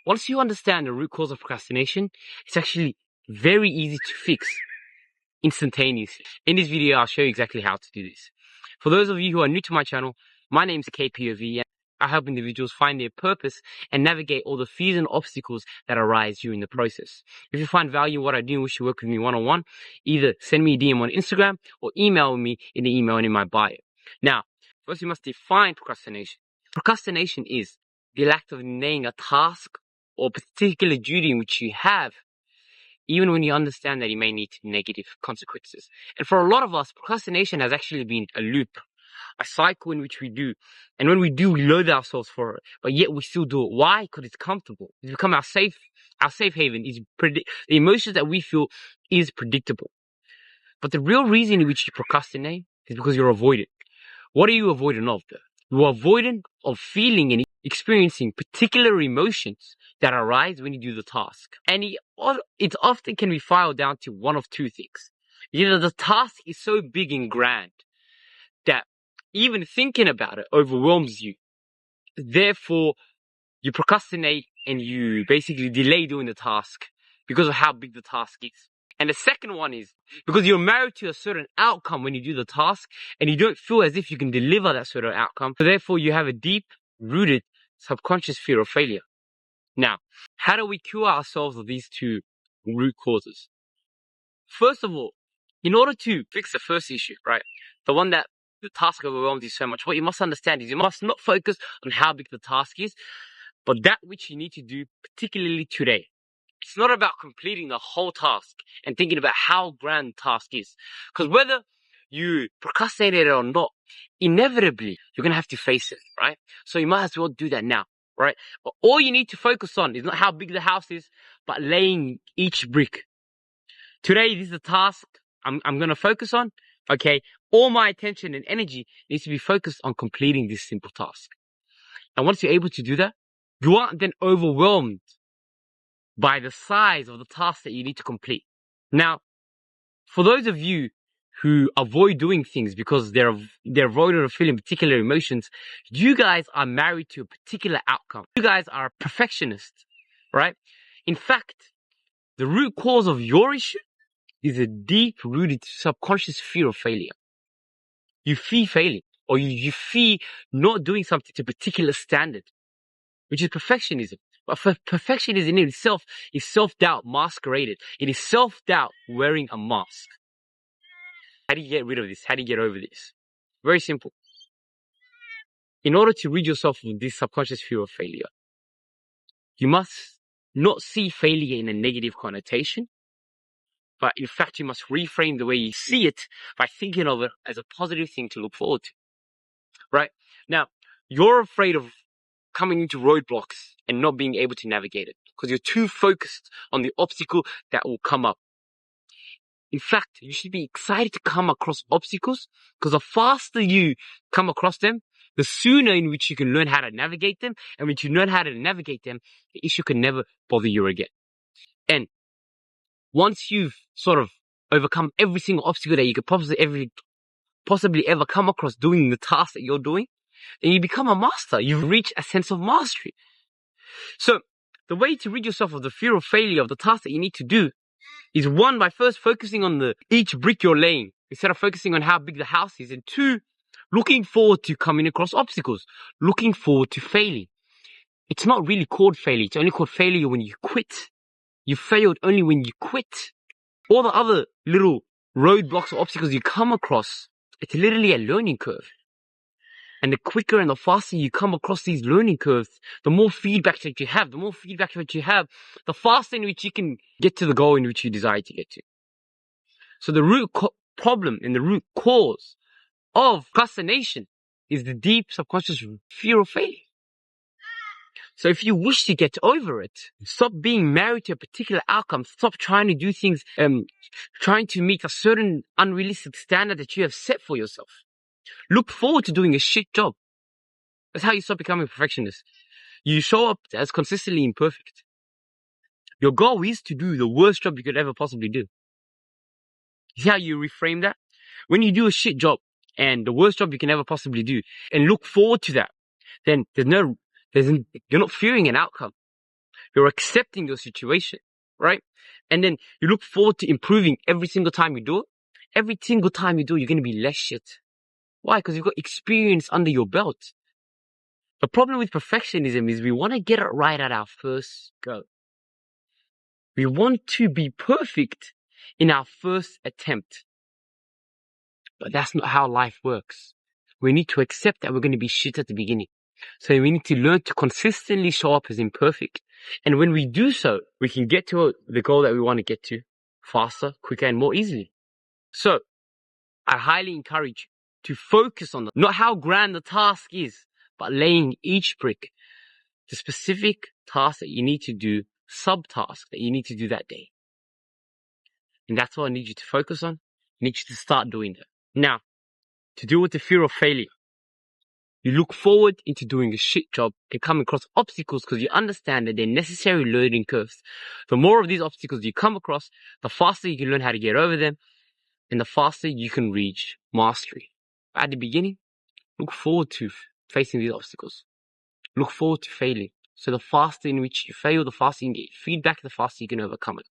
Once you understand the root cause of procrastination, it's actually very easy to fix instantaneously. In this video, I'll show you exactly how to do this. For those of you who are new to my channel, my name is KPOV, and I help individuals find their purpose and navigate all the fears and obstacles that arise during the process. If you find value in what I do and wish to work with me one-on-one, either send me a DM on Instagram or email me in the email and in my bio. Now, first you must define procrastination. Procrastination is the act of delaying a task or particular duty in which you have, even when you understand that it may lead to negative consequences. And for a lot of us, procrastination has actually been a loop, a cycle in which we do. And when we do, we loathe ourselves for it, but yet we still do it. Why? Because it's comfortable. It's become our safe haven. The emotions that we feel is predictable. But the real reason in which you procrastinate is because you're avoidant. What are you avoidant of, though? You're avoidant of feeling and experiencing particular emotions that arise when you do the task. And it often can be filed down to one of two things. Either the task is so big and grand that even thinking about it overwhelms you. Therefore, you procrastinate and you basically delay doing the task because of how big the task is. And the second one is because you're married to a certain outcome when you do the task and you don't feel as if you can deliver that certain outcome. So therefore, you have a deep-rooted subconscious fear of failure. Now, how do we cure ourselves of these two root causes? First of all, in order to fix the first issue, right, the one that the task overwhelms you so much, what you must understand is you must not focus on how big the task is, but that which you need to do particularly today. It's not about completing the whole task and thinking about how grand the task is. Because whether you procrastinate it or not, inevitably, you're going to have to face it, right? So you might as well do that now, right? But all you need to focus on is not how big the house is, but laying each brick. Today, this is the task I'm going to focus on, okay? All my attention and energy needs to be focused on completing this simple task. And once you're able to do that, you aren't then overwhelmed by the size of the task that you need to complete. Now, for those of you who avoid doing things because they're avoiding of feeling particular emotions, you guys are married to a particular outcome. You guys are perfectionists, right? In fact, the root cause of your issue is a deep-rooted subconscious fear of failure. You fear failing, or you fear not doing something to a particular standard, which is perfectionism. But perfectionism in itself is self-doubt masqueraded. It is self-doubt wearing a mask. How do you get rid of this? How do you get over this? Very simple. In order to rid yourself of this subconscious fear of failure, you must not see failure in a negative connotation, but in fact, you must reframe the way you see it by thinking of it as a positive thing to look forward to. Right? Now, you're afraid of coming into roadblocks and not being able to navigate it because you're too focused on the obstacle that will come up. In fact, you should be excited to come across obstacles because the faster you come across them, the sooner in which you can learn how to navigate them. And when you learn how to navigate them, the issue can never bother you again. And once you've sort of overcome every single obstacle that you could possibly ever come across doing the task that you're doing, then you become a master. You've reached a sense of mastery. So the way to rid yourself of the fear of failure of the task that you need to do is one, by first focusing on each brick you're laying instead of focusing on how big the house is, and two, looking forward to coming across obstacles, looking forward to failing. It's not really called failure. It's only called failure when you quit. You failed only when you quit. All the other little roadblocks or obstacles you come across, it's literally a learning curve. And the quicker and the faster you come across these learning curves, the more feedback that you have. The more feedback that you have, the faster in which you can get to the goal in which you desire to get to. So the root problem and the root cause of procrastination is the deep subconscious fear of failure. So if you wish to get over it, stop being married to a particular outcome. Stop trying to do things, trying to meet a certain unrealistic standard that you have set for yourself. Look forward to doing a shit job. That's how you stop becoming a perfectionist. You show up as consistently imperfect. Your goal is to do the worst job you could ever possibly do. You see how you reframe that? When you do a shit job and the worst job you can ever possibly do and look forward to that, then you're not fearing an outcome. You're accepting your situation, right? And then you look forward to improving every single time you do it. Every single time you do it, you're going to be less shit. Why? Because you've got experience under your belt. The problem with perfectionism is we want to get it right at our first go. We want to be perfect in our first attempt. But that's not how life works. We need to accept that we're going to be shit at the beginning. So we need to learn to consistently show up as imperfect. And when we do so, we can get to the goal that we want to get to faster, quicker, and more easily. So I highly encourage you to focus on not how grand the task is, but laying each brick to specific tasks that you need to do, subtasks that you need to do that day. And that's what I need you to focus on. I need you to start doing that. Now, to deal with the fear of failure, you look forward into doing a shit job and come across obstacles because you understand that they're necessary learning curves. The more of these obstacles you come across, the faster you can learn how to get over them, and the faster you can reach mastery. At the beginning, look forward to facing these obstacles. Look forward to failing. So the faster in which you fail, the faster you can get feedback, the faster you can overcome it.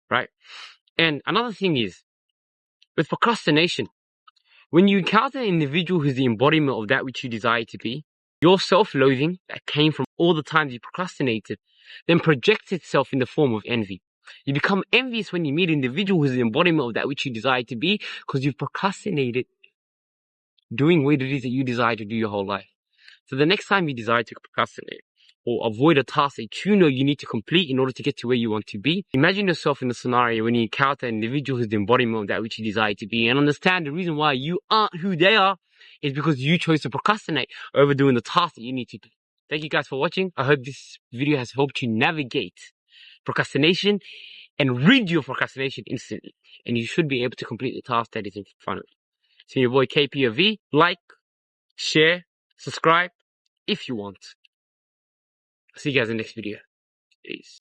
Right? And another thing is, with procrastination, when you encounter an individual who's the embodiment of that which you desire to be, your self-loathing that came from all the times you procrastinated then projects itself in the form of envy. You become envious when you meet an individual who's the embodiment of that which you desire to be because you've procrastinated doing what it is that you desire to do your whole life. So the next time you desire to procrastinate or avoid a task that you know you need to complete in order to get to where you want to be, imagine yourself in the scenario when you encounter an individual who's the embodiment of that which you desire to be, and understand the reason why you aren't who they are is because you chose to procrastinate over doing the task that you need to do. Thank you guys for watching. I hope this video has helped you navigate procrastination and rid your procrastination instantly, and you should be able to complete the task that is in front of you. So your boy KPOV, like, share, subscribe if you want. I'll see you guys in the next video. Peace.